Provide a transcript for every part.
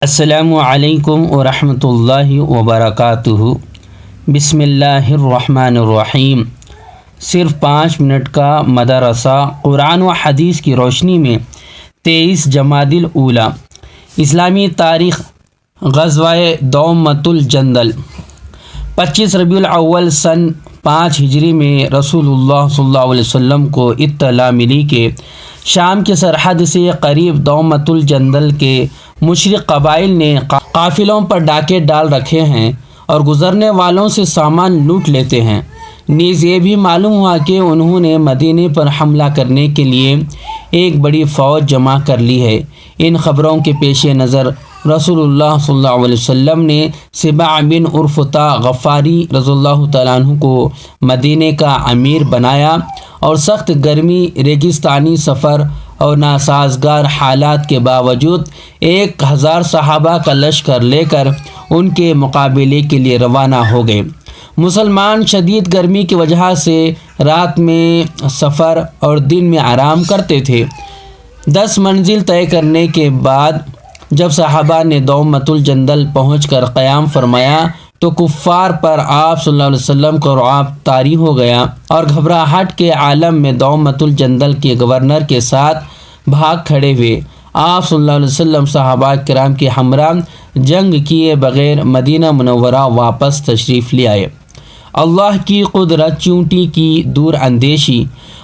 السلام علیکم ورحمۃ اللہ وبرکاتہ۔ بسم اللہ الرحمن الرحیم۔ صرف 5 منٹ کا مدرسہ قرآن و حدیث کی روشنی میں 23 جمادی الاولیٰ اسلامی تاریخ غزوہ دومۃ الجندل 25 ربیع الاول سن 5 ہجری میں رسول اللہ صلی اللہ علیہ وسلم کو اطلاع ملی کہ شام کے سرحد سے قریب دومۃ الجندل کے مشرک قبائل نے قافلوں پر ڈاکے ڈال رکھے ہیں اور گزرنے والوں سے سامان لوٹ لیتے ہیں۔ نیز یہ بھی معلوم ہوا کہ انہوں نے مدینے پر حملہ کرنے کے لیے ایک بڑی فوج جمع کر لی ہے۔ ان خبروں کے پیش نظر رسول اللہ صلی اللہ علیہ وسلم نے سبع بن عرفۃ غفاری رضی اللہ تعالیٰ عنہ کو مدینے کا امیر بنایا اور سخت گرمی، ریگستانی سفر اور ناسازگار حالات کے باوجود 1000 صحابہ کا لشکر لے کر ان کے مقابلے کے لیے روانہ ہو گئے۔ مسلمان شدید گرمی کی وجہ سے رات میں سفر اور دن میں آرام کرتے تھے۔ 10 منزل طے کرنے کے بعد جب صحابہ نے دومۃ الجندل پہنچ کر قیام فرمایا تو کفار پر آپ صلی اللہ علیہ وسلم کو رعب طاری ہو گیا اور گھبراہٹ کے عالم میں دومۃ الجندل کے گورنر کے ساتھ بھاگ کھڑے ہوئے۔ آپ صلی اللہ علیہ وسلم صحابہ کرام کے ہمراہ جنگ کیے بغیر مدینہ منورہ واپس تشریف لے آئے۔ اللہ کی قدرت، چونٹی کی دور اندیشی۔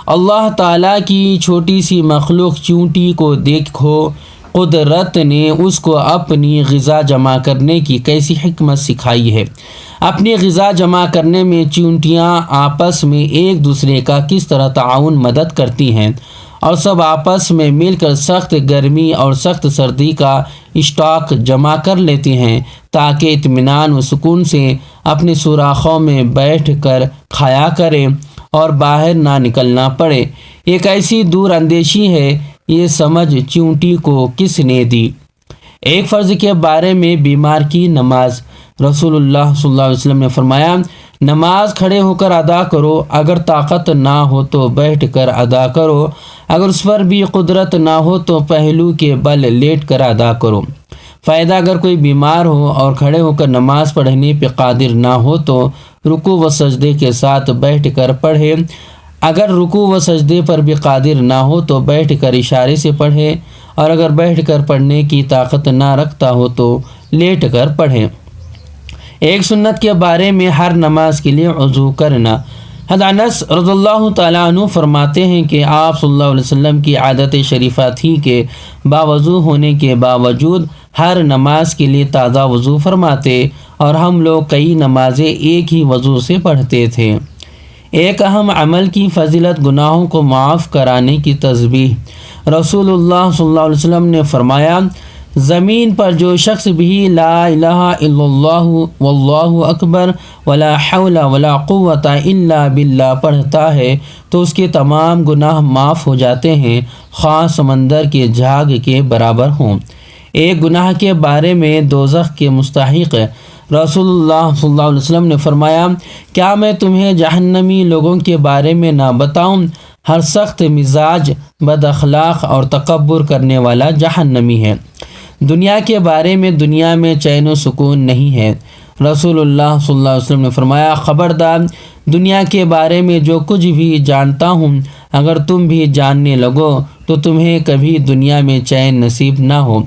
اللہ تعالیٰ کی چھوٹی سی مخلوق چونٹی کو دیکھو، قدرت نے اس کو اپنی غذا جمع کرنے کی کیسی حکمت سکھائی ہے۔ اپنی غذا جمع کرنے میں چونٹیاں آپس میں ایک دوسرے کا کس طرح تعاون مدد کرتی ہیں اور سب آپس میں مل کر سخت گرمی اور سخت سردی کا اسٹاک جمع کر لیتی ہیں تاکہ اطمینان و سکون سے اپنے سوراخوں میں بیٹھ کر کھایا کریں اور باہر نہ نکلنا پڑے۔ ایک ایسی دور اندیشی ہے، یہ سمجھ چونٹی کو کس نے دی؟ ایک فرض کے بارے میں بیمار کی نماز۔ رسول اللہ صلی اللہ علیہ وسلم نے فرمایا، نماز کھڑے ہو کر ادا کرو، اگر طاقت نہ ہو تو بیٹھ کر ادا کرو، اگر اس پر بھی قدرت نہ ہو تو پہلو کے بل لیٹ کر ادا کرو۔ فائدہ، اگر کوئی بیمار ہو اور کھڑے ہو کر نماز پڑھنے پہ قادر نہ ہو تو رکوع و سجدے کے ساتھ بیٹھ کر پڑھے، اگر رکوع و سجدے پر بھی قادر نہ ہو تو بیٹھ کر اشارے سے پڑھے، اور اگر بیٹھ کر پڑھنے کی طاقت نہ رکھتا ہو تو لیٹ کر پڑھے۔ ایک سنت کے بارے میں ہر نماز کے لیے وضو کرنا۔ حضرت انس رضی اللہ تعالیٰ عنہ فرماتے ہیں کہ آپ صلی اللہ علیہ وسلم کی عادت شریفہ تھی کہ باوضو ہونے کے باوجود ہر نماز کے لیے تازہ وضو فرماتے اور ہم لوگ کئی نمازیں ایک ہی وضو سے پڑھتے تھے۔ ایک اہم عمل کی فضیلت، گناہوں کو معاف کرانے کی تسبیح۔ رسول اللہ صلی اللہ علیہ وسلم نے فرمایا، زمین پر جو شخص بھی لا الہ الا اللہ واللہ اکبر ولا حول ولا قوت الا باللہ پڑھتا ہے تو اس کے تمام گناہ معاف ہو جاتے ہیں، خواہ سمندر کے جھاگ کے برابر ہوں۔ ایک گناہ کے بارے میں دوزخ کے مستحق رسول اللہ صلی اللہ علیہ وسلم نے فرمایا، کیا میں تمہیں جہنمی لوگوں کے بارے میں نہ بتاؤں؟ ہر سخت مزاج، بد اخلاق اور تکبر کرنے والا جہنمی ہے۔ دنیا کے بارے میں، دنیا میں چین و سکون نہیں ہے۔ رسول اللہ صلی اللہ علیہ وسلم نے فرمایا، خبردار، دنیا کے بارے میں جو کچھ بھی جانتا ہوں اگر تم بھی جاننے لگو تو تمہیں کبھی دنیا میں چین نصیب نہ ہو۔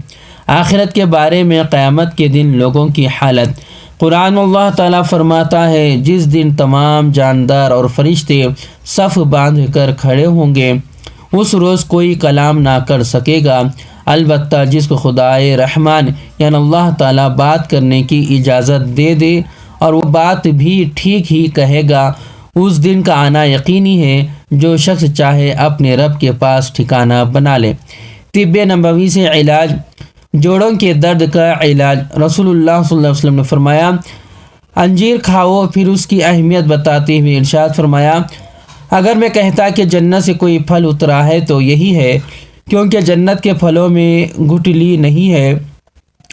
آخرت کے بارے میں، قیامت کے دن لوگوں کی حالت۔ قرآن اللہ تعالیٰ فرماتا ہے، جس دن تمام جاندار اور فرشتے صف باندھ کر کھڑے ہوں گے، اس روز کوئی کلام نہ کر سکے گا، البتہ جس کو خدائے رحمان یعنی اللہ تعالیٰ بات کرنے کی اجازت دے دے اور وہ بات بھی ٹھیک ہی کہے گا۔ اس دن کا آنا یقینی ہے، جو شخص چاہے اپنے رب کے پاس ٹھکانہ بنا لے۔ طب نبوی سے علاج، جوڑوں کے درد کا علاج۔ رسول اللہ صلی اللہ علیہ وسلم نے فرمایا، انجیر کھاؤ، پھر اس کی اہمیت بتاتے ہوئے ارشاد فرمایا، اگر میں کہتا کہ جنت سے کوئی پھل اترا ہے تو یہی ہے، کیونکہ جنت کے پھلوں میں گٹھلی نہیں ہے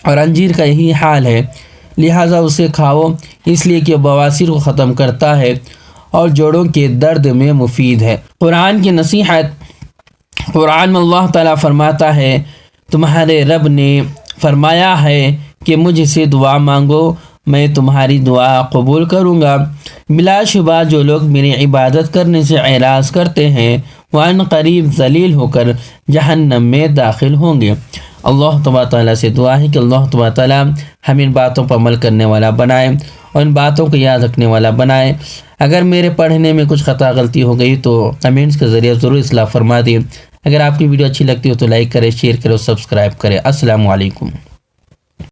اور انجیر کا یہی حال ہے، لہٰذا اسے کھاؤ، اس لیے کہ بواسیر کو ختم کرتا ہے اور جوڑوں کے درد میں مفید ہے۔ قرآن کی نصیحت۔ قرآن میں اللہ تعالیٰ فرماتا ہے، تمہارے رب نے فرمایا ہے کہ مجھ سے دعا مانگو، میں تمہاری دعا قبول کروں گا۔ بلا شبہ جو لوگ میری عبادت کرنے سے اعراض کرتے ہیں وہ ان قریب ذلیل ہو کر جہنم میں داخل ہوں گے۔ اللہ تبارک تعالیٰ سے دعا ہے کہ اللہ تبارک تعالیٰ ہم ان باتوں پر عمل کرنے والا بنائے اور ان باتوں کو یاد رکھنے والا بنائے۔ اگر میرے پڑھنے میں کچھ خطا غلطی ہو گئی تو کمنٹس کے ذریعے ضرور اصلاح فرما دیں۔ اگر آپ کی ویڈیو اچھی لگتی ہو تو لائک کریں، شیئر کریں اور سبسکرائب کریں۔ السلام علیکم۔